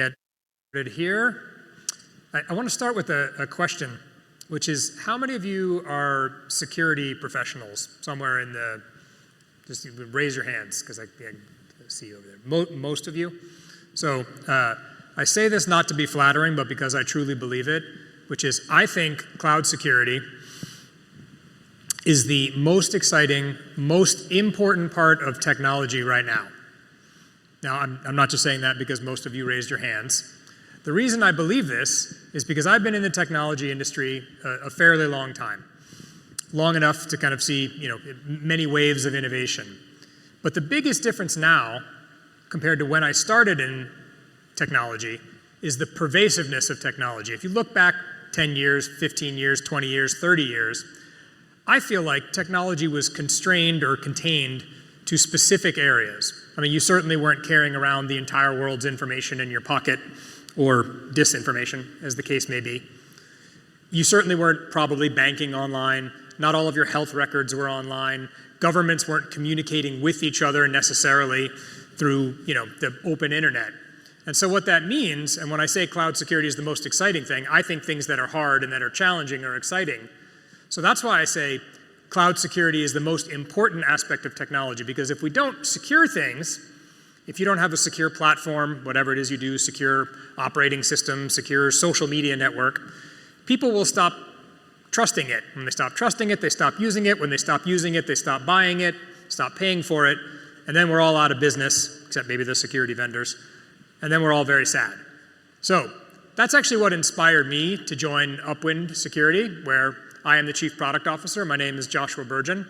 Get started here. I want to start with a question, which is how many of you are security professionals somewhere in the, just raise your hands because I see you over there. Most of you. So I say this not to be flattering, but because I truly believe it, which is I think cloud security is the most exciting, most important part of technology right now. Now, I'm not just saying that because most of you raised your hands. The reason I believe this is because I've been in the technology industry a fairly long time, long enough to kind of see, many waves of innovation. But the biggest difference now, compared to when I started in technology, is the pervasiveness of technology. If you look back 10 years, 15 years, 20 years, 30 years, I feel like technology was constrained or contained to specific areas. I mean, you certainly weren't carrying around the entire world's information in your pocket, or disinformation, as the case may be. You certainly weren't probably banking online. Not all of your health records were online. Governments weren't communicating with each other necessarily through, the open internet. And so what that means, and when I say cloud security is the most exciting thing, I think things that are hard and that are challenging are exciting. So that's why I say cloud security is the most important aspect of technology, because if we don't secure things, if you don't have a secure platform, whatever it is you do, secure operating system, secure social media network, people will stop trusting it. When they stop trusting it, they stop using it. When they stop using it, they stop buying it, stop paying for it, and then we're all out of business, except maybe the security vendors, and then we're all very sad. So that's actually what inspired me to join Upwind Security, where I am the Chief Product Officer. My name is Joshua Burgeon,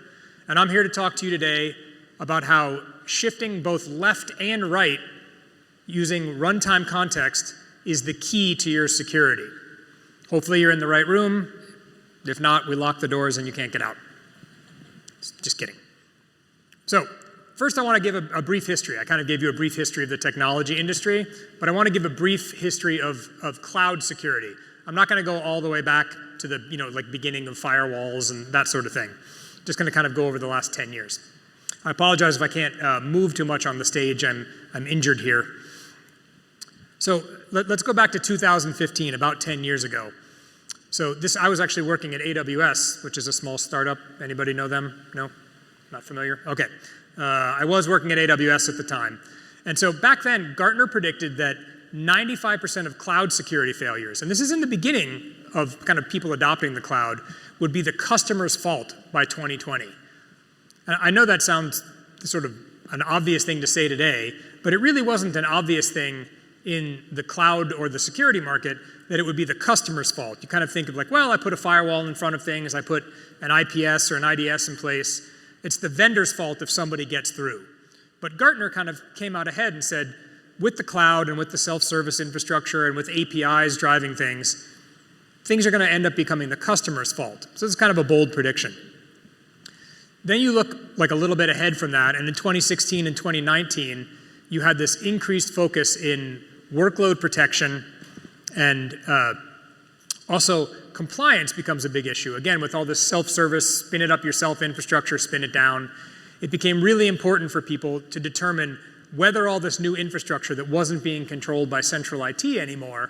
and I'm here to talk to you today about how shifting both left and right using runtime context is the key to your security. Hopefully you're in the right room. If not, we lock the doors and you can't get out. Just kidding. So first I want to give a brief history. I kind of gave you a brief history of the technology industry, but I want to give a brief history of cloud security. I'm not going to go all the way back to the beginning of firewalls and that sort of thing. Just going to kind of go over the last 10 years. I apologize if I can't move too much on the stage. I'm injured here. So let's go back to 2015, about 10 years ago. So I was actually working at AWS, which is a small startup. Anybody know them? No? Not familiar? Okay. I was working at AWS at the time. And so back then, Gartner predicted that 95% of cloud security failures, and this is in the beginning of kind of people adopting the cloud, would be the customer's fault by 2020. And I know that sounds sort of an obvious thing to say today, but it really wasn't an obvious thing in the cloud or the security market that it would be the customer's fault. You kind of think of like, well, I put a firewall in front of things, I put an IPS or an IDS in place. It's the vendor's fault if somebody gets through. But Gartner kind of came out ahead and said, with the cloud and with the self-service infrastructure and with APIs driving things are going to end up becoming the customer's fault. So it's kind of a bold prediction. Then you look like a little bit ahead from that, and in 2016 and 2019, you had this increased focus in workload protection, and also compliance becomes a big issue. Again, with all this self-service, spin it up yourself infrastructure, spin it down, it became really important for people to determine whether all this new infrastructure that wasn't being controlled by central IT anymore,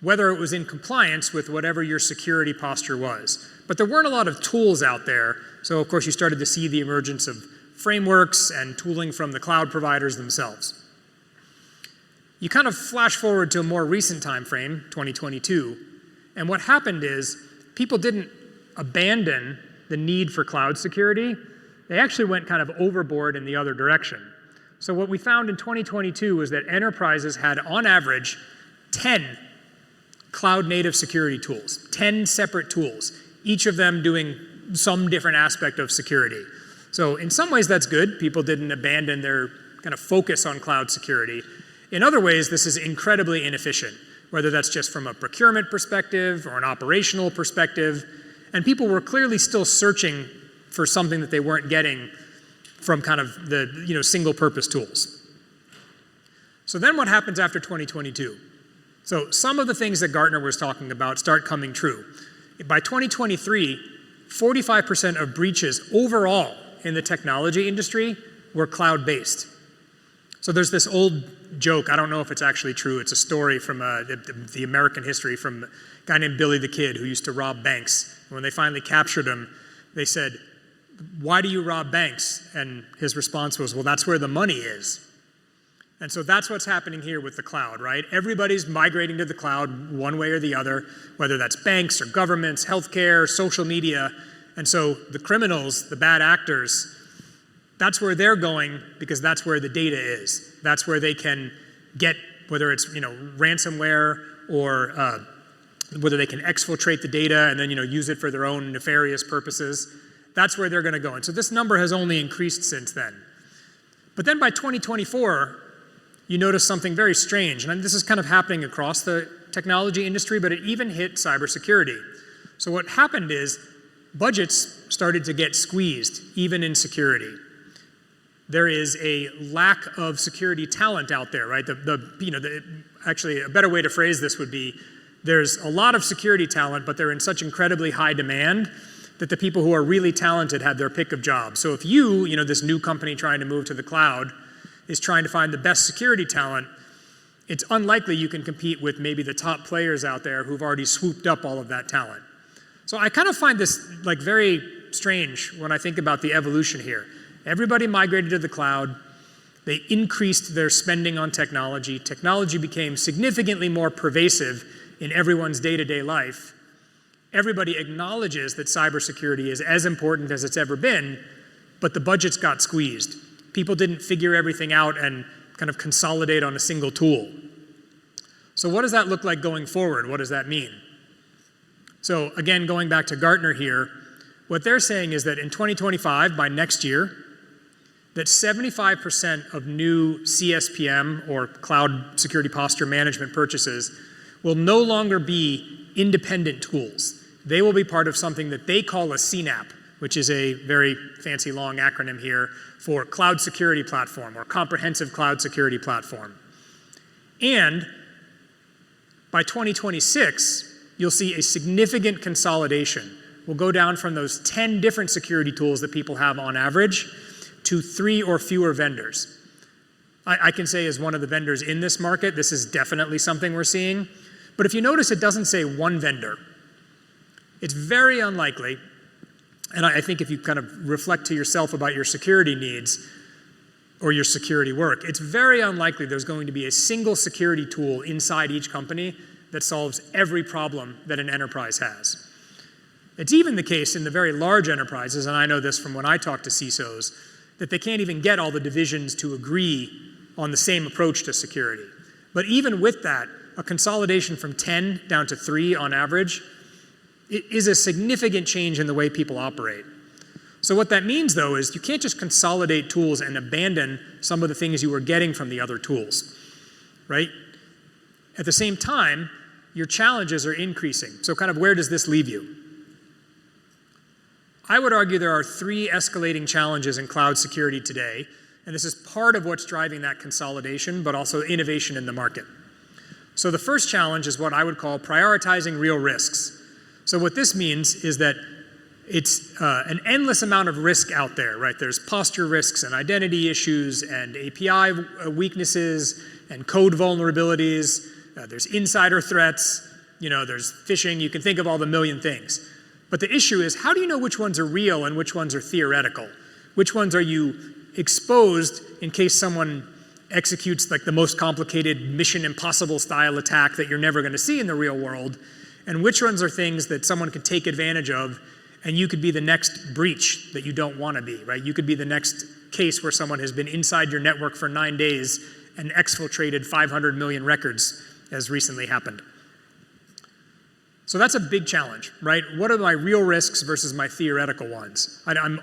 whether it was in compliance with whatever your security posture was. But there weren't a lot of tools out there, so of course you started to see the emergence of frameworks and tooling from the cloud providers themselves. You kind of flash forward to a more recent time frame, 2022, and what happened is people didn't abandon the need for cloud security, they actually went kind of overboard in the other direction. So what we found in 2022 was that enterprises had, on average, 10 cloud-native security tools, 10 separate tools, each of them doing some different aspect of security. So in some ways that's good. People didn't abandon their kind of focus on cloud security. In other ways, this is incredibly inefficient, whether that's just from a procurement perspective or an operational perspective. And people were clearly still searching for something that they weren't getting from kind of the single-purpose tools. So then what happens after 2022? So some of the things that Gartner was talking about start coming true. By 2023, 45% of breaches overall in the technology industry were cloud-based. So there's this old joke, I don't know if it's actually true, it's a story from the American history from a guy named Billy the Kid who used to rob banks. And when they finally captured him, they said, "Why do you rob banks?" And his response was, "Well, that's where the money is." And so that's what's happening here with the cloud, right? Everybody's migrating to the cloud one way or the other, whether that's banks or governments, healthcare, social media. And so the criminals, the bad actors, that's where they're going because that's where the data is. That's where they can get, whether it's ransomware or whether they can exfiltrate the data and then use it for their own nefarious purposes. That's where they're going to go. And so this number has only increased since then. But then by 2024, you notice something very strange, and this is kind of happening across the technology industry, but it even hit cybersecurity. So what happened is budgets started to get squeezed, even in security. There is a lack of security talent out there, right? Actually, a better way to phrase this would be, there's a lot of security talent, but they're in such incredibly high demand that the people who are really talented have their pick of jobs. So if this new company trying to move to the cloud, is trying to find the best security talent, it's unlikely you can compete with maybe the top players out there who've already swooped up all of that talent. So I kind of find this very strange when I think about the evolution here. Everybody migrated to the cloud. They increased their spending on technology. Technology became significantly more pervasive in everyone's day-to-day life. Everybody acknowledges that cybersecurity is as important as it's ever been, but the budgets got squeezed. People didn't figure everything out and kind of consolidate on a single tool. So what does that look like going forward? What does that mean? So again, going back to Gartner here, what they're saying is that in 2025, by next year, that 75% of new CSPM or Cloud Security Posture Management purchases will no longer be independent tools. They will be part of something that they call a CNAP, which is a very fancy long acronym here for Cloud Security Platform or Comprehensive Cloud Security Platform. And by 2026, you'll see a significant consolidation. We'll go down from those 10 different security tools that people have on average to 3 or fewer vendors. I can say as one of the vendors in this market, this is definitely something we're seeing. But if you notice, it doesn't say one vendor. It's very unlikely. And I think if you kind of reflect to yourself about your security needs or your security work, it's very unlikely there's going to be a single security tool inside each company that solves every problem that an enterprise has. It's even the case in the very large enterprises, and I know this from when I talk to CISOs, that they can't even get all the divisions to agree on the same approach to security. But even with that, a consolidation from 10 down to 3 on average, it is a significant change in the way people operate. So what that means, though, is you can't just consolidate tools and abandon some of the things you were getting from the other tools, right? At the same time, your challenges are increasing. So kind of where does this leave you? I would argue there are 3 escalating challenges in cloud security today, and this is part of what's driving that consolidation, but also innovation in the market. So the first challenge is what I would call prioritizing real risks. So what this means is that it's an endless amount of risk out there, right? There's posture risks and identity issues and API weaknesses and code vulnerabilities. There's insider threats. There's phishing. You can think of all the million things. But the issue is, how do you know which ones are real and which ones are theoretical? Which ones are you exposed in case someone executes the most complicated Mission Impossible style attack that you're never going to see in the real world? And which ones are things that someone could take advantage of and you could be the next breach that you don't want to be, right? You could be the next case where someone has been inside your network for 9 days and exfiltrated 500 million records, as recently happened. So that's a big challenge, right? What are my real risks versus my theoretical ones? I'm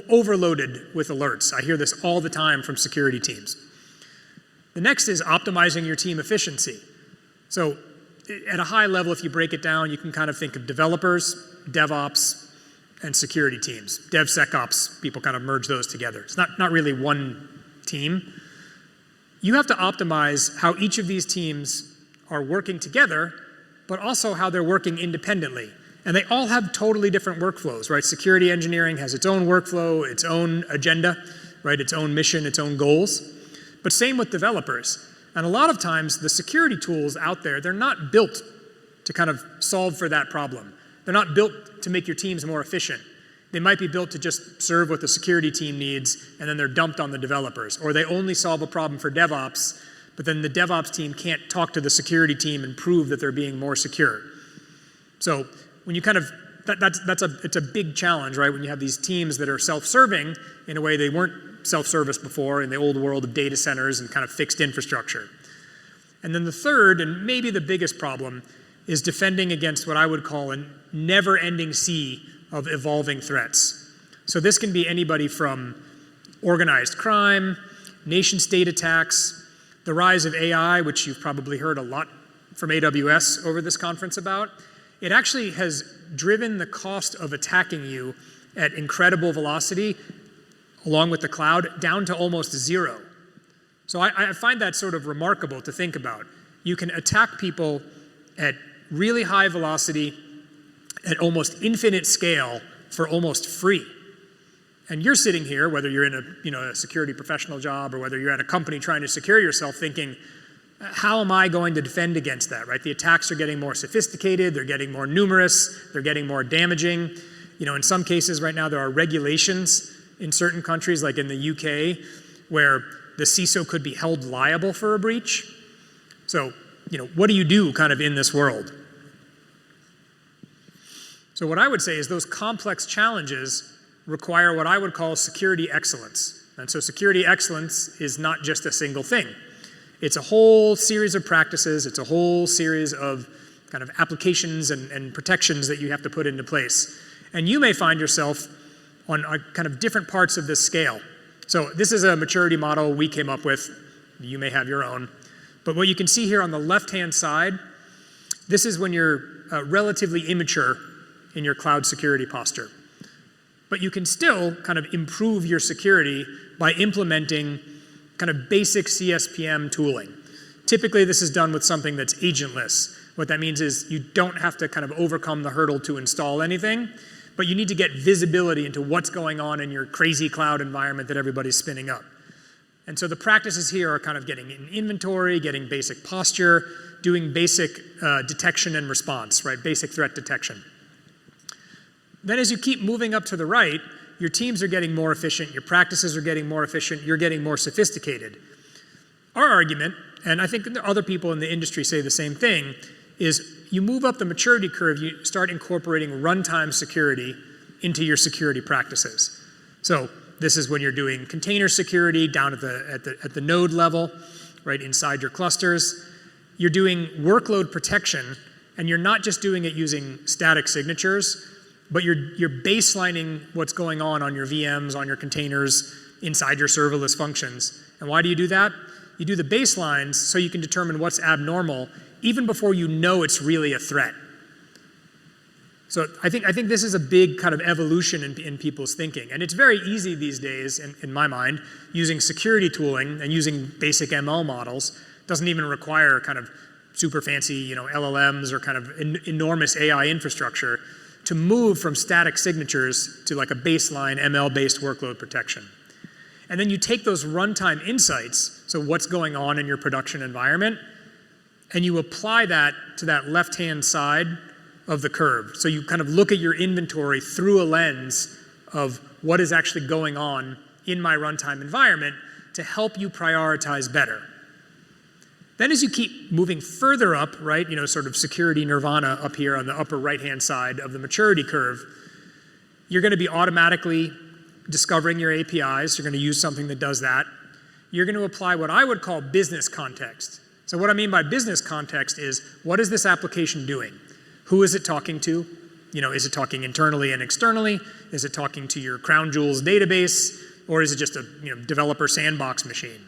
overloaded with alerts. I hear this all the time from security teams. The next is optimizing your team efficiency. So at a high level, if you break it down, you can kind of think of developers, DevOps, and security teams. DevSecOps, people kind of merge those together. It's not really one team. You have to optimize how each of these teams are working together, but also how they're working independently. And they all have totally different workflows, right? Security engineering has its own workflow, its own agenda, right? Its own mission, its own goals. But same with developers. And a lot of times the security tools out there, they're not built to kind of solve for that problem. They're not built to make your teams more efficient. They might be built to just serve what the security team needs, and then they're dumped on the developers. Or they only solve a problem for DevOps, but then the DevOps team can't talk to the security team and prove that they're being more secure. So when you kind of, it's a big challenge, right? When you have these teams that are self-serving in a way they weren't self-service before in the old world of data centers and kind of fixed infrastructure. And then the third, and maybe the biggest problem, is defending against what I would call a never-ending sea of evolving threats. So this can be anybody from organized crime, nation-state attacks, the rise of AI, which you've probably heard a lot from AWS over this conference about. It actually has driven the cost of attacking you at incredible velocity, along with the cloud, down to almost zero. So I find that sort of remarkable to think about. You can attack people at really high velocity, at almost infinite scale, for almost free. And you're sitting here, whether you're in a security professional job or whether you're at a company trying to secure yourself, thinking, how am I going to defend against that, right? The attacks are getting more sophisticated, they're getting more numerous, they're getting more damaging. In some cases right now there are regulations in certain countries, like in the UK, where the CISO could be held liable for a breach. So, what do you do kind of in this world? So what I would say is those complex challenges require what I would call security excellence. And so security excellence is not just a single thing. It's a whole series of practices, it's a whole series of kind of applications and protections that you have to put into place. And you may find yourself on kind of different parts of this scale. So this is a maturity model we came up with. You may have your own. But what you can see here on the left-hand side, this is when you're relatively immature in your cloud security posture. But you can still kind of improve your security by implementing kind of basic CSPM tooling. Typically, this is done with something that's agentless. What that means is you don't have to kind of overcome the hurdle to install anything, but you need to get visibility into what's going on in your crazy cloud environment that everybody's spinning up. And so the practices here are kind of getting an inventory, getting basic posture, doing basic detection and response, right? Basic threat detection. Then as you keep moving up to the right, your teams are getting more efficient, your practices are getting more efficient, you're getting more sophisticated. Our argument, and I think other people in the industry say the same thing, is you move up the maturity curve, you start incorporating runtime security into your security practices. So this is when you're doing container security down at the node level, right inside your clusters. You're doing workload protection, and you're not just doing it using static signatures, but you're baselining what's going on your VMs, on your containers, inside your serverless functions. And why do you do that? You do the baselines so you can determine what's abnormal even before you know it's really a threat. So I think this is a big kind of evolution in people's thinking. And it's very easy these days, in my mind, using security tooling and using basic ML models. Doesn't even require kind of super fancy LLMs or kind of enormous AI infrastructure to move from static signatures to like a baseline ML-based workload protection. And then you take those runtime insights, so what's going on in your production environment, and you apply that to that left-hand side of the curve. So you kind of look at your inventory through a lens of what is actually going on in my runtime environment to help you prioritize better. Then as you keep moving further up, right, sort of security nirvana up here on the upper right-hand side of the maturity curve, you're going to be automatically discovering your APIs. You're going to use something that does that. You're going to apply what I would call business context. So what I mean by business context is, what is this application doing? Who is it talking to? Is it talking internally and externally? Is it talking to your crown jewels database? Or is it just a developer sandbox machine?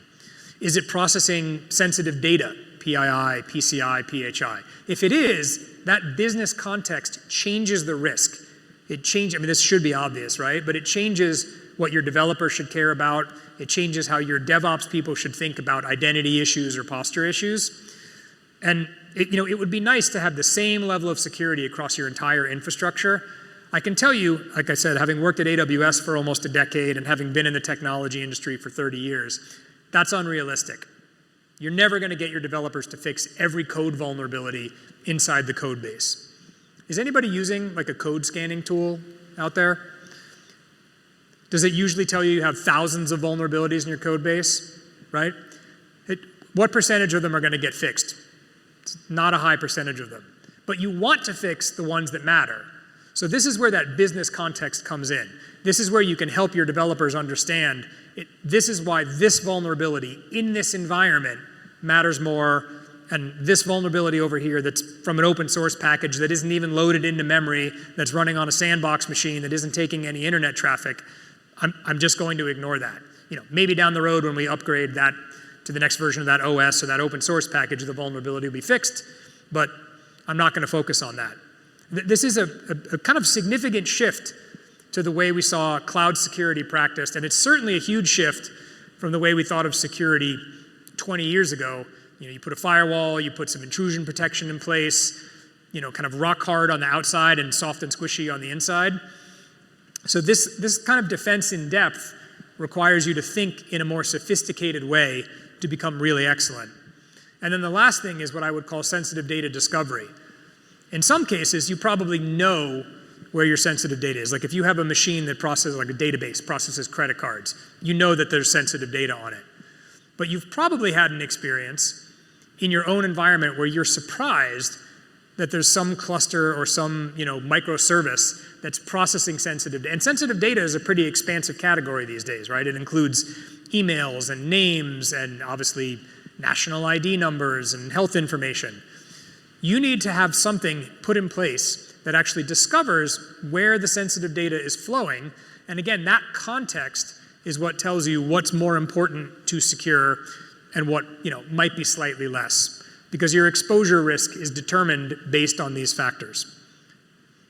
Is it processing sensitive data, PII, PCI, PHI? If it is, that business context changes the risk. This should be obvious, right? But it changes what your developer should care about. It changes how your DevOps people should think about identity issues or posture issues. And it would be nice to have the same level of security across your entire infrastructure. I can tell you, like I said, having worked at AWS for almost a decade and having been in the technology industry for 30 years, That's unrealistic. You're never going to get your developers to fix every code vulnerability inside the code base. Is anybody using like a code scanning tool out there? Does it usually tell you have thousands of vulnerabilities in your code base, right? What percentage of them are going to get fixed? It's not a high percentage of them. But you want to fix the ones that matter. So this is where that business context comes in. This is where you can help your developers understand this is why this vulnerability in this environment matters more, and this vulnerability over here that's from an open source package that isn't even loaded into memory, that's running on a sandbox machine that isn't taking any internet traffic, I'm just going to ignore that. Maybe down the road when we upgrade that to the next version of that OS or that open source package, the vulnerability will be fixed, but I'm not going to focus on that. This is a kind of significant shift to the way we saw cloud security practiced, and it's certainly a huge shift from the way we thought of security 20 years ago. You put a firewall, you put some intrusion protection in place, kind of rock hard on the outside and soft and squishy on the inside. So this kind of defense in depth requires you to think in a more sophisticated way to become really excellent. And then the last thing is what I would call sensitive data discovery. In some cases, you probably know where your sensitive data is. Like if you have a machine that processes, like a database, processes credit cards, you know that there's sensitive data on it. But you've probably had an experience in your own environment where you're surprised that there's some cluster or some microservice that's processing sensitive data. And sensitive data is a pretty expansive category these days, right? It includes emails and names and obviously national ID numbers and health information. You need to have something put in place that actually discovers where the sensitive data is flowing. And again, that context is what tells you what's more important to secure and what might be slightly less, because your exposure risk is determined based on these factors.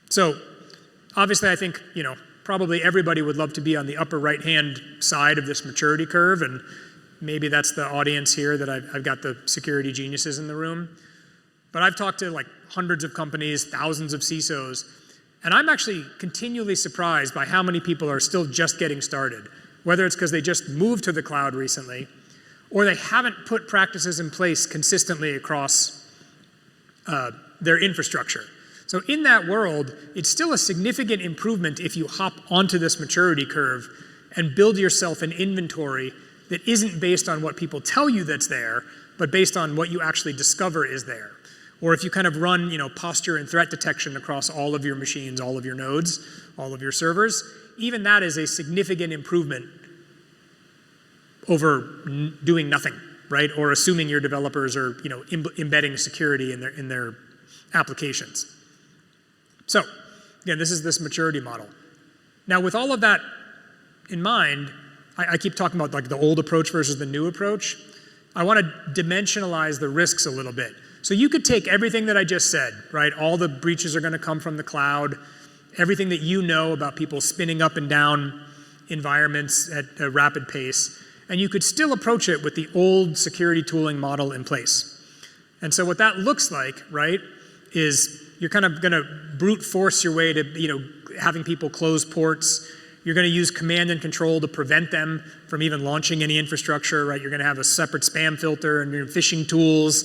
So obviously I think probably everybody would love to be on the upper right-hand side of this maturity curve, and maybe that's the audience here that I've got the security geniuses in the room. But I've talked to like hundreds of companies, thousands of CISOs, and I'm actually continually surprised by how many people are still just getting started, whether it's because they just moved to the cloud recently or they haven't put practices in place consistently across their infrastructure. So in that world, it's still a significant improvement if you hop onto this maturity curve and build yourself an inventory that isn't based on what people tell you that's there, but based on what you actually discover is there. Or if you kind of run posture and threat detection across all of your machines, all of your nodes, all of your servers, even that is a significant improvement over doing nothing, right? Or assuming your developers are embedding security in their applications. So again, this is this maturity model. Now with all of that in mind, I keep talking about like the old approach versus the new approach. I want to dimensionalize the risks a little bit. So you could take everything that I just said, right? All the breaches are going to come from the cloud, everything that you know about people spinning up and down environments at a rapid pace, and you could still approach it with the old security tooling model in place. And so what that looks like, right, is you're kind of going to brute force your way to, having people close ports. You're going to use command and control to prevent them from even launching any infrastructure, right? You're going to have a separate spam filter and your phishing tools.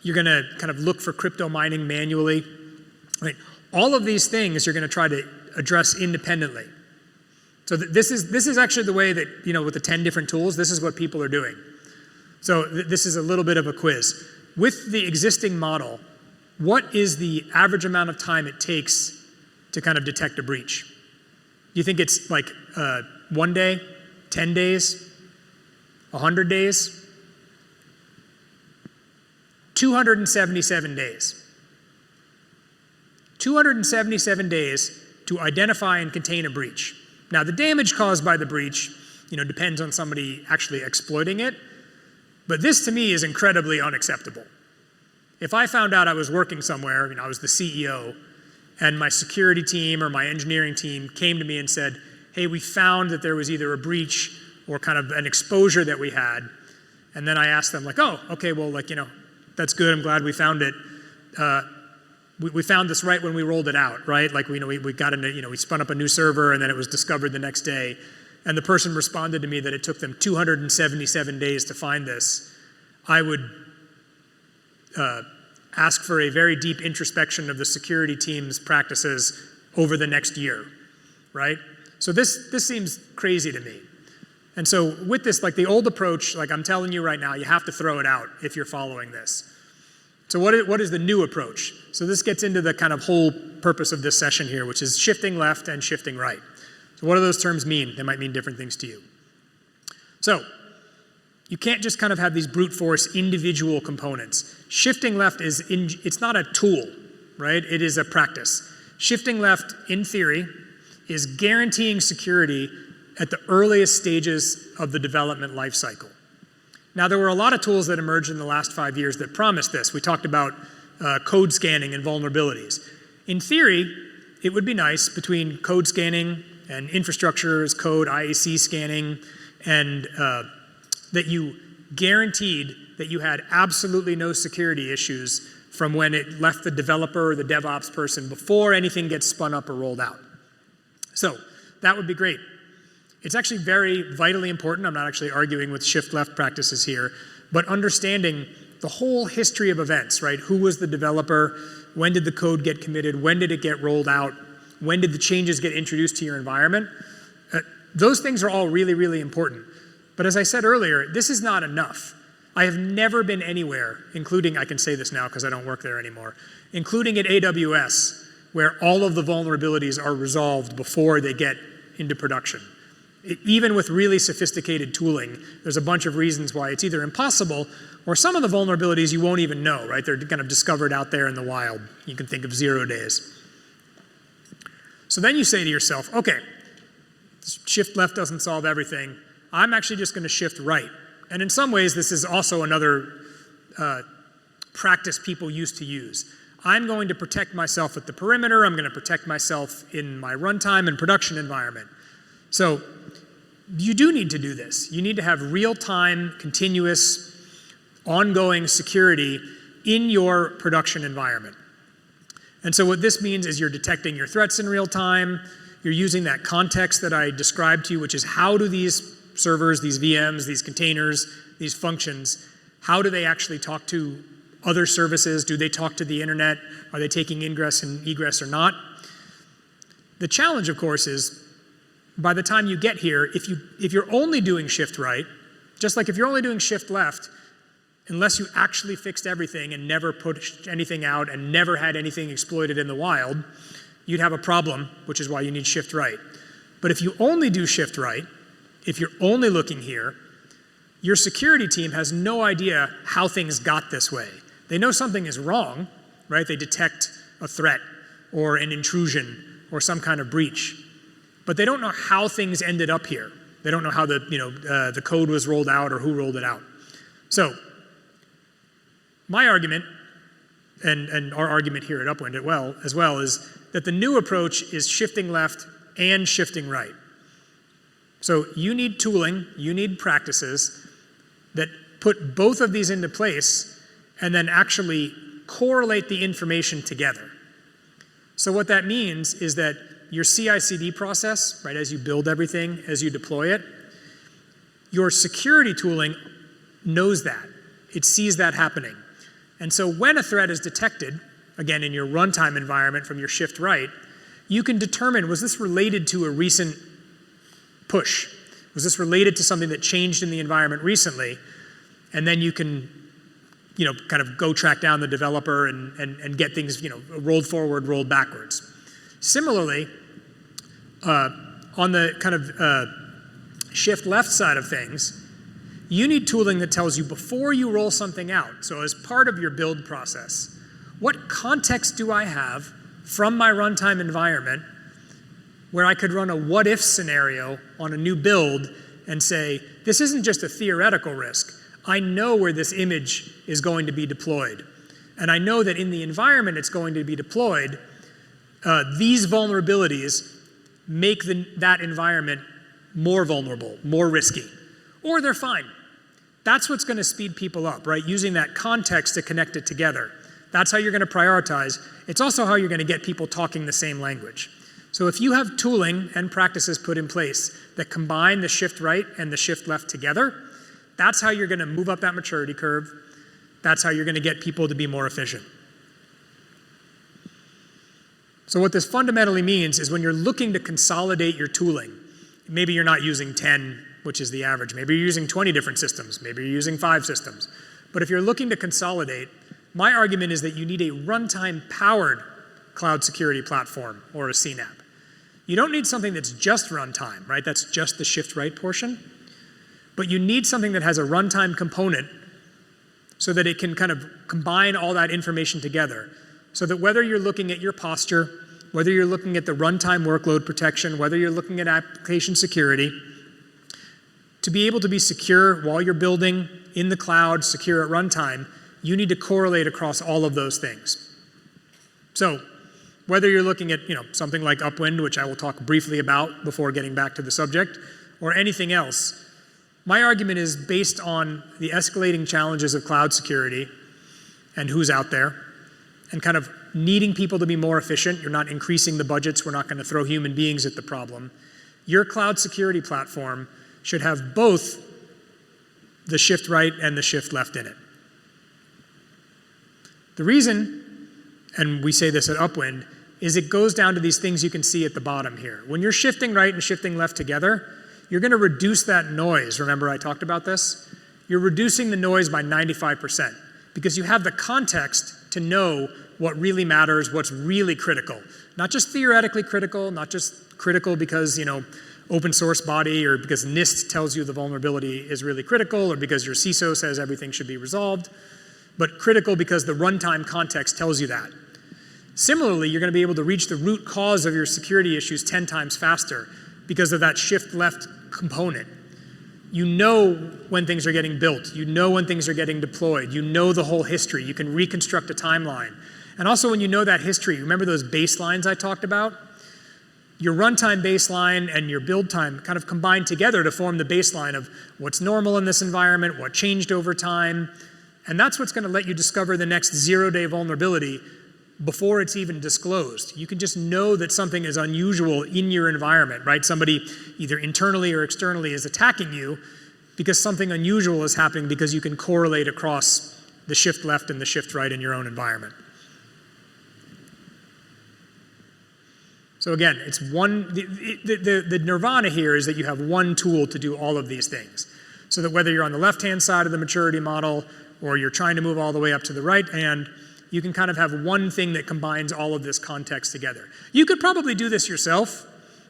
You're going to kind of look for crypto mining manually. Right? All of these things you're going to try to address independently. So this is actually the way that, with the 10 different tools, this is what people are doing. So this is a little bit of a quiz. With the existing model, what is the average amount of time it takes to kind of detect a breach? Do you think it's like 1 day, 10 days, 100 days? 277 days. 277 days to identify and contain a breach. Now, the damage caused by the breach, depends on somebody actually exploiting it, but this to me is incredibly unacceptable. If I found out I was working somewhere, I was the CEO, and my security team or my engineering team came to me and said, hey, we found that there was either a breach or kind of an exposure that we had, and then I asked them like, oh, okay, well, that's good, I'm glad we found it. We found this right when we rolled it out, right? Like we got into, we spun up a new server and then it was discovered the next day. and the person responded to me that it took them 277 days to find this, I would ask for a very deep introspection of the security team's practices over the next year, right? So this seems crazy to me. And so with this, like the old approach, like I'm telling you right now, you have to throw it out if you're following this. So what is the new approach? So this gets into the kind of whole purpose of this session here, which is shifting left and shifting right. So what do those terms mean? They might mean different things to you. So you can't just kind of have these brute force individual components. Shifting left it's not a tool, right? It is a practice. Shifting left, in theory, is guaranteeing security at the earliest stages of the development lifecycle. Now, there were a lot of tools that emerged in the last 5 years that promised this. We talked about code scanning and vulnerabilities. In theory, it would be nice between code scanning and infrastructure as code, IAC scanning, and that you guaranteed that you had absolutely no security issues from when it left the developer or the DevOps person before anything gets spun up or rolled out. So that would be great. It's actually very vitally important. I'm not actually arguing with shift left practices here, but understanding the whole history of events, right? Who was the developer? When did the code get committed? When did it get rolled out? When did the changes get introduced to your environment? Those things are all really, really important. But as I said earlier, this is not enough. I have never been anywhere, including, I can say this now because I don't work there anymore, including at AWS, where all of the vulnerabilities are resolved before they get into production. Even with really sophisticated tooling, there's a bunch of reasons why it's either impossible or some of the vulnerabilities you won't even know, right? They're kind of discovered out there in the wild. You can think of 0 days. So then you say to yourself, okay, shift left doesn't solve everything. I'm actually just going to shift right. And in some ways, this is also another practice people used to use. I'm going to protect myself at the perimeter. I'm going to protect myself in my runtime and production environment. So you do need to do this. You need to have real-time, continuous, ongoing security in your production environment. And so what this means is you're detecting your threats in real time. You're using that context that I described to you, which is how do these servers, these VMs, these containers, these functions, how do they actually talk to other services? Do they talk to the internet? Are they taking ingress and egress or not? The challenge, of course, is by the time you get here, if you're only doing shift right, just like if you're only doing shift left, unless you actually fixed everything and never pushed anything out and never had anything exploited in the wild, you'd have a problem, which is why you need shift right. But if you only do shift right, if you're only looking here, your security team has no idea how things got this way. They know something is wrong, right? They detect a threat or an intrusion or some kind of breach. But they don't know how things ended up here. They don't know how the code was rolled out or who rolled it out. So my argument, and our argument here at Upwind as well, is that the new approach is shifting left and shifting right. So you need tooling, you need practices that put both of these into place and then actually correlate the information together. So what that means is that your CI/CD process, right, as you build everything, as you deploy it, your security tooling knows that. It sees that happening. And so when a threat is detected, again, in your runtime environment from your shift right, you can determine, was this related to a recent push? Was this related to something that changed in the environment recently? And then you can, kind of go track down the developer and get things, rolled forward, rolled backwards. Similarly, on the kind of shift left side of things, you need tooling that tells you before you roll something out, so as part of your build process, what context do I have from my runtime environment where I could run a what-if scenario on a new build and say, this isn't just a theoretical risk. I know where this image is going to be deployed. And I know that in the environment it's going to be deployed, these vulnerabilities make that environment more vulnerable, more risky. Or they're fine. That's what's going to speed people up, right? Using that context to connect it together. That's how you're going to prioritize. It's also how you're going to get people talking the same language. So if you have tooling and practices put in place that combine the shift right and the shift left together, that's how you're going to move up that maturity curve. That's how you're going to get people to be more efficient. So what this fundamentally means is when you're looking to consolidate your tooling, maybe you're not using 10, which is the average. Maybe you're using 20 different systems. Maybe you're using 5 systems. But if you're looking to consolidate, my argument is that you need a runtime-powered cloud security platform or a CNAPP. You don't need something that's just runtime, right? That's just the shift right portion. But you need something that has a runtime component so that it can kind of combine all that information together. So that whether you're looking at your posture, whether you're looking at the runtime workload protection, whether you're looking at application security, to be able to be secure while you're building in the cloud, secure at runtime, you need to correlate across all of those things. So whether you're looking at something like Upwind, which I will talk briefly about before getting back to the subject, or anything else, my argument is based on the escalating challenges of cloud security and who's out there, and kind of needing people to be more efficient. You're not increasing the budgets. We're not going to throw human beings at the problem. Your cloud security platform should have both the shift right and the shift left in it. The reason, and we say this at Upwind, is it goes down to these things you can see at the bottom here. When you're shifting right and shifting left together, you're going to reduce that noise. Remember I talked about this? You're reducing the noise by 95% because you have the context to know what really matters, what's really critical. Not just theoretically critical, not just critical because, open source body or because NIST tells you the vulnerability is really critical or because your CISO says everything should be resolved, but critical because the runtime context tells you that. Similarly, you're going to be able to reach the root cause of your security issues 10 times faster because of that shift left component. You know when things are getting built. You know when things are getting deployed. You know the whole history. You can reconstruct a timeline. And also when you know that history, remember those baselines I talked about? Your runtime baseline and your build time kind of combine together to form the baseline of what's normal in this environment, what changed over time. And that's what's going to let you discover the next zero-day vulnerability before it's even disclosed. You can just know that something is unusual in your environment, right? Somebody either internally or externally is attacking you because something unusual is happening because you can correlate across the shift left and the shift right in your own environment. So again, it's the nirvana here is that you have one tool to do all of these things. So that whether you're on the left-hand side of the maturity model or you're trying to move all the way up to the right hand, you can kind of have one thing that combines all of this context together. You could probably do this yourself.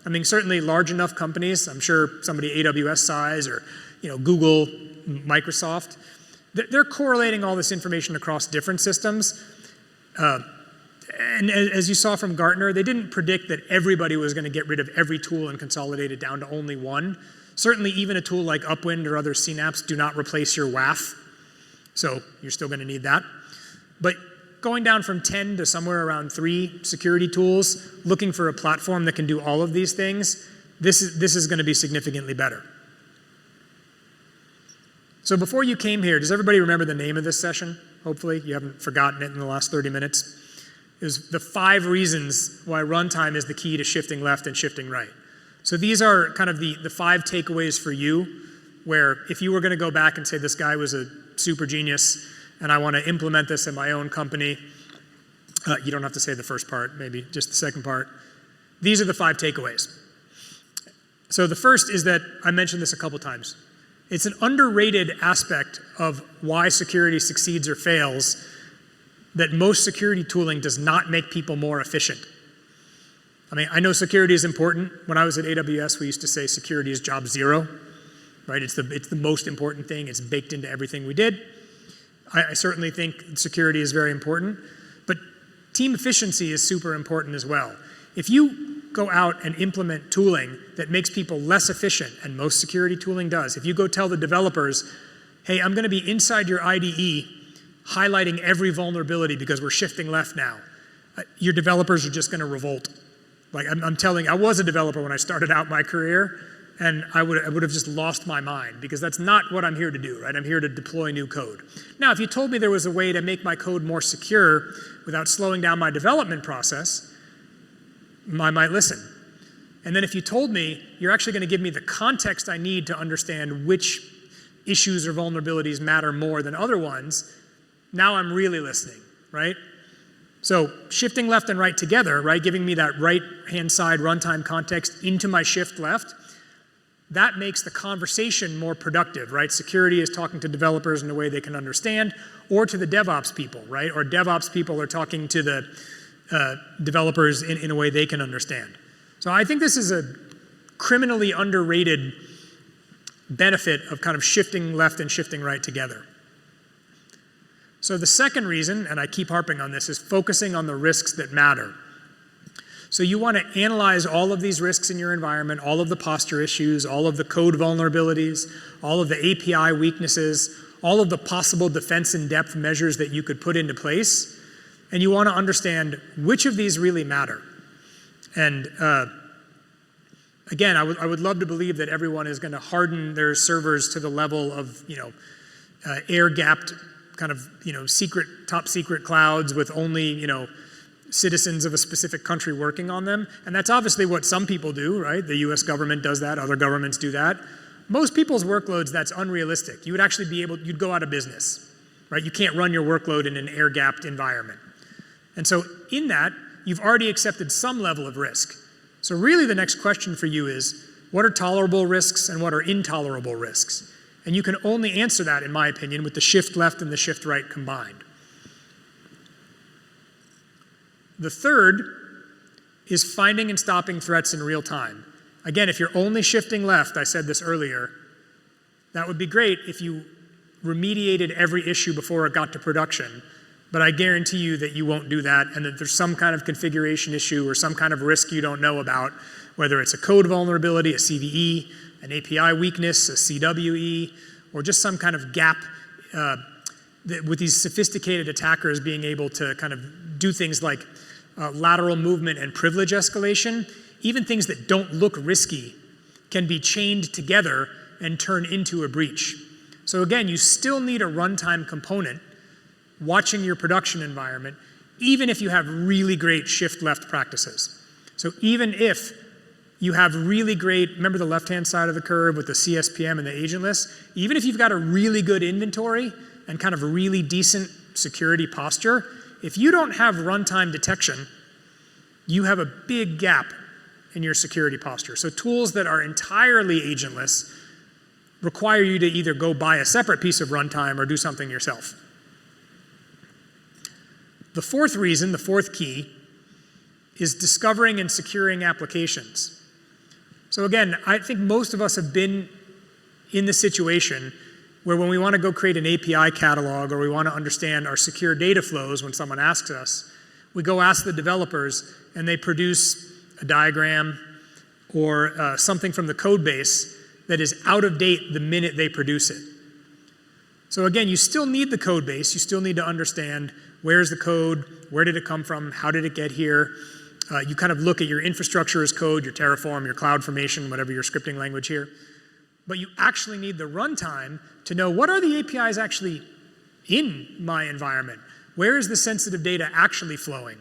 I mean, certainly large enough companies, I'm sure somebody AWS size or Google, Microsoft, they're correlating all this information across different systems. And as you saw from Gartner, they didn't predict that everybody was going to get rid of every tool and consolidate it down to only one. Certainly even a tool like Upwind or other CNAPPs do not replace your WAF. So you're still going to need that. But going down from 10 to somewhere around 3 security tools, looking for a platform that can do all of these things, this is going to be significantly better. So before you came here, does everybody remember the name of this session? Hopefully you haven't forgotten it in the last 30 minutes. It was the 5 reasons why runtime is the key to shifting left and shifting right. So these are kind of the 5 takeaways for you, where if you were going to go back and say this guy was a super genius and I want to implement this in my own company, you don't have to say the first part, maybe just the second part. These are the 5 takeaways. So the first is that I mentioned this a couple times. It's an underrated aspect of why security succeeds or fails that most security tooling does not make people more efficient. I mean, I know security is important. When I was at AWS, we used to say security is job 0, right? It's the most important thing. It's baked into everything we did. I certainly think security is very important, but team efficiency is super important as well. If you go out and implement tooling that makes people less efficient, and most security tooling does, if you go tell the developers, hey, I'm going to be inside your IDE highlighting every vulnerability because we're shifting left now, your developers are just going to revolt. Like I'm telling, I was a developer when I started out my career, and I would have just lost my mind because that's not what I'm here to do, right? I'm here to deploy new code. Now, if you told me there was a way to make my code more secure without slowing down my development process, I might listen. And then if you told me you're actually going to give me the context I need to understand which issues or vulnerabilities matter more than other ones, now I'm really listening, right? So shifting left and right together, right, giving me that right-hand side runtime context into my shift left, that makes the conversation more productive, right? Security is talking to developers in a way they can understand, or to the DevOps people, right? Or DevOps people are talking to the developers in a way they can understand. So I think this is a criminally underrated benefit of kind of shifting left and shifting right together. So the second reason, and I keep harping on this, is focusing on the risks that matter. So you want to analyze all of these risks in your environment, all of the posture issues, all of the code vulnerabilities, all of the API weaknesses, all of the possible defense in depth measures that you could put into place, and you want to understand which of these really matter. And again, I would love to believe that everyone is going to harden their servers to the level of, air-gapped kind of, secret, top secret clouds with only, citizens of a specific country working on them. And that's obviously what some people do, right? The US government does that, other governments do that. Most people's workloads, that's unrealistic. You would actually you'd go out of business, right? You can't run your workload in an air-gapped environment. And so in that, you've already accepted some level of risk. So really the next question for you is, what are tolerable risks and what are intolerable risks? And you can only answer that, in my opinion, with the shift left and the shift right combined. The third is finding and stopping threats in real time. Again, if you're only shifting left, I said this earlier, that would be great if you remediated every issue before it got to production. But I guarantee you that you won't do that, and that there's some kind of configuration issue or some kind of risk you don't know about, whether it's a code vulnerability, a CVE, an API weakness, a CWE, or just some kind of gap with these sophisticated attackers being able to kind of do things like lateral movement and privilege escalation. Even things that don't look risky can be chained together and turn into a breach. So again, you still need a runtime component watching your production environment, even if you have really great shift left practices. So even if you have really great, remember the left-hand side of the curve with the CSPM and the agent list, even if you've got a really good inventory and kind of a really decent security posture, if you don't have runtime detection, you have a big gap in your security posture. So tools that are entirely agentless require you to either go buy a separate piece of runtime or do something yourself. The fourth reason, the fourth key, is discovering and securing applications. So again, I think most of us have been in the situation where when we want to go create an API catalog or we want to understand our secure data flows when someone asks us, we go ask the developers and they produce a diagram or something from the code base that is out of date the minute they produce it. So again, you still need the code base. You still need to understand where's the code, where did it come from, how did it get here. You kind of look at your infrastructure as code, your Terraform, your CloudFormation, whatever your scripting language here. But you actually need the runtime to know what are the APIs actually in my environment. Where is the sensitive data actually flowing?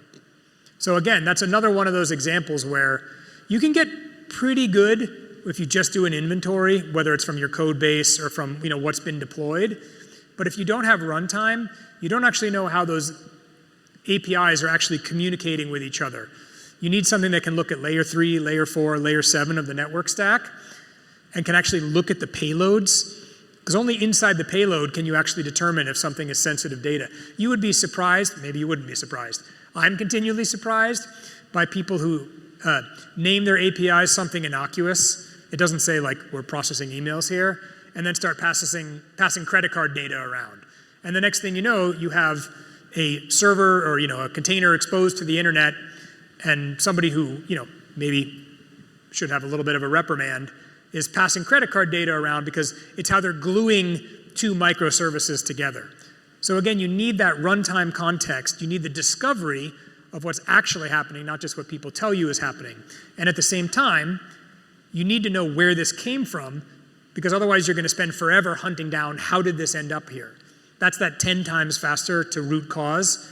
So again, that's another one of those examples where you can get pretty good if you just do an inventory, whether it's from your code base or from what's been deployed. But if you don't have runtime, you don't actually know how those APIs are actually communicating with each other. You need something that can look at layer 3, layer 4, layer 7 of the network stack and can actually look at the payloads, because only inside the payload can you actually determine if something is sensitive data. You would be surprised, maybe you wouldn't be surprised. I'm continually surprised by people who name their APIs something innocuous. It doesn't say like we're processing emails here, and then start passing credit card data around. And the next thing you know, you have a server or a container exposed to the internet, and somebody who maybe should have a little bit of a reprimand is passing credit card data around because it's how they're gluing two microservices together. So again, you need that runtime context. You need the discovery of what's actually happening, not just what people tell you is happening. And at the same time, you need to know where this came from, because otherwise you're going to spend forever hunting down how did this end up here. That's that 10 times faster to root cause.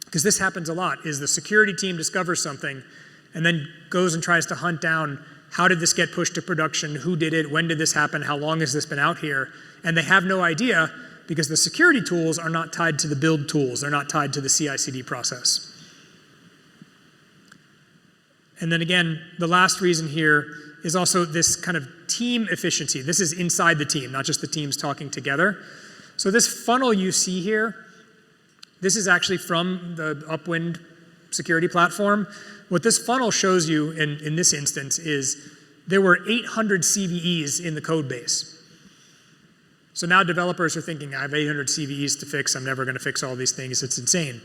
Because this happens a lot, is the security team discovers something and then goes and tries to hunt down how did this get pushed to production, who did it, when did this happen, how long has this been out here, and they have no idea because the security tools are not tied to the build tools, they're not tied to the CI/CD process. And then again, the last reason here is also this kind of team efficiency. This is inside the team, not just the teams talking together. So this funnel you see here, this is actually from the Upwind security platform. What this funnel shows you in this instance is there were 800 CVEs in the code base. So now developers are thinking, I have 800 CVEs to fix, I'm never gonna fix all these things, it's insane.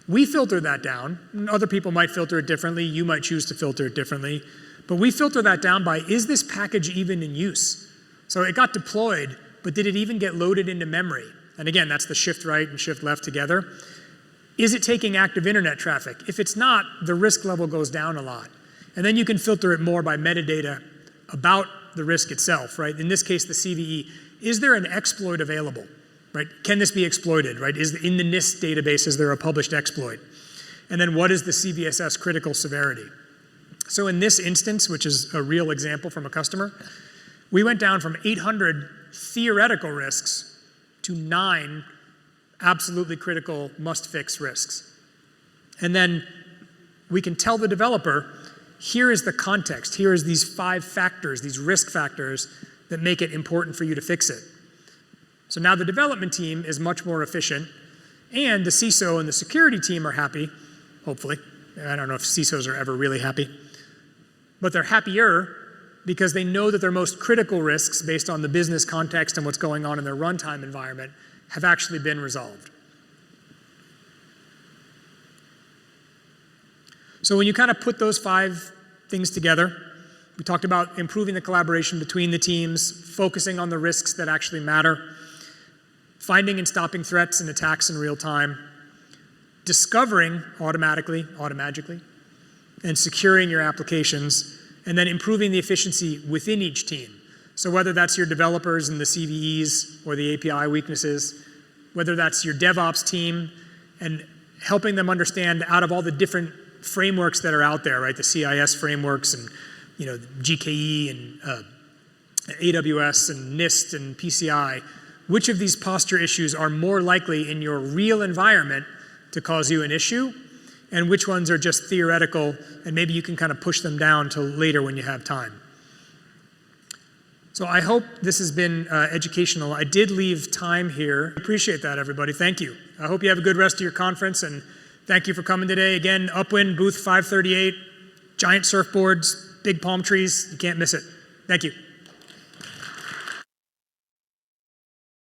We filter that down. Other people might filter it differently, you might choose to filter it differently, but we filter that down by, is this package even in use? So it got deployed, but did it even get loaded into memory? And again, that's the shift right and shift left together. Is it taking active internet traffic? If it's not, the risk level goes down a lot. And then you can filter it more by metadata about the risk itself, right? In this case, the CVE. Is there an exploit available, right? Can this be exploited, right? In the NIST database, is there a published exploit? And then what is the CVSS critical severity? So in this instance, which is a real example from a customer, we went down from 800 theoretical risks to 9 absolutely critical must-fix risks. And then we can tell the developer, here is the context, here is these 5 factors, these risk factors that make it important for you to fix it. So now the development team is much more efficient, and the CISO and the security team are happy, hopefully. I don't know if CISOs are ever really happy, but they're happier because they know that their most critical risks based on the business context and what's going on in their runtime environment have actually been resolved. So when you kind of put those 5 things together, we talked about improving the collaboration between the teams, focusing on the risks that actually matter, finding and stopping threats and attacks in real time, discovering automatically, and securing your applications, and then improving the efficiency within each team. So whether that's your developers and the CVEs or the API weaknesses, whether that's your DevOps team and helping them understand out of all the different frameworks that are out there, right? The CIS frameworks and GKE and AWS and NIST and PCI, which of these posture issues are more likely in your real environment to cause you an issue, and which ones are just theoretical, and maybe you can kind of push them down till later when you have time. So I hope this has been educational. I did leave time here. Appreciate that, everybody. Thank you. I hope you have a good rest of your conference, and thank you for coming today. Again, Upwind, booth 538, giant surfboards, big palm trees. You can't miss it. Thank you.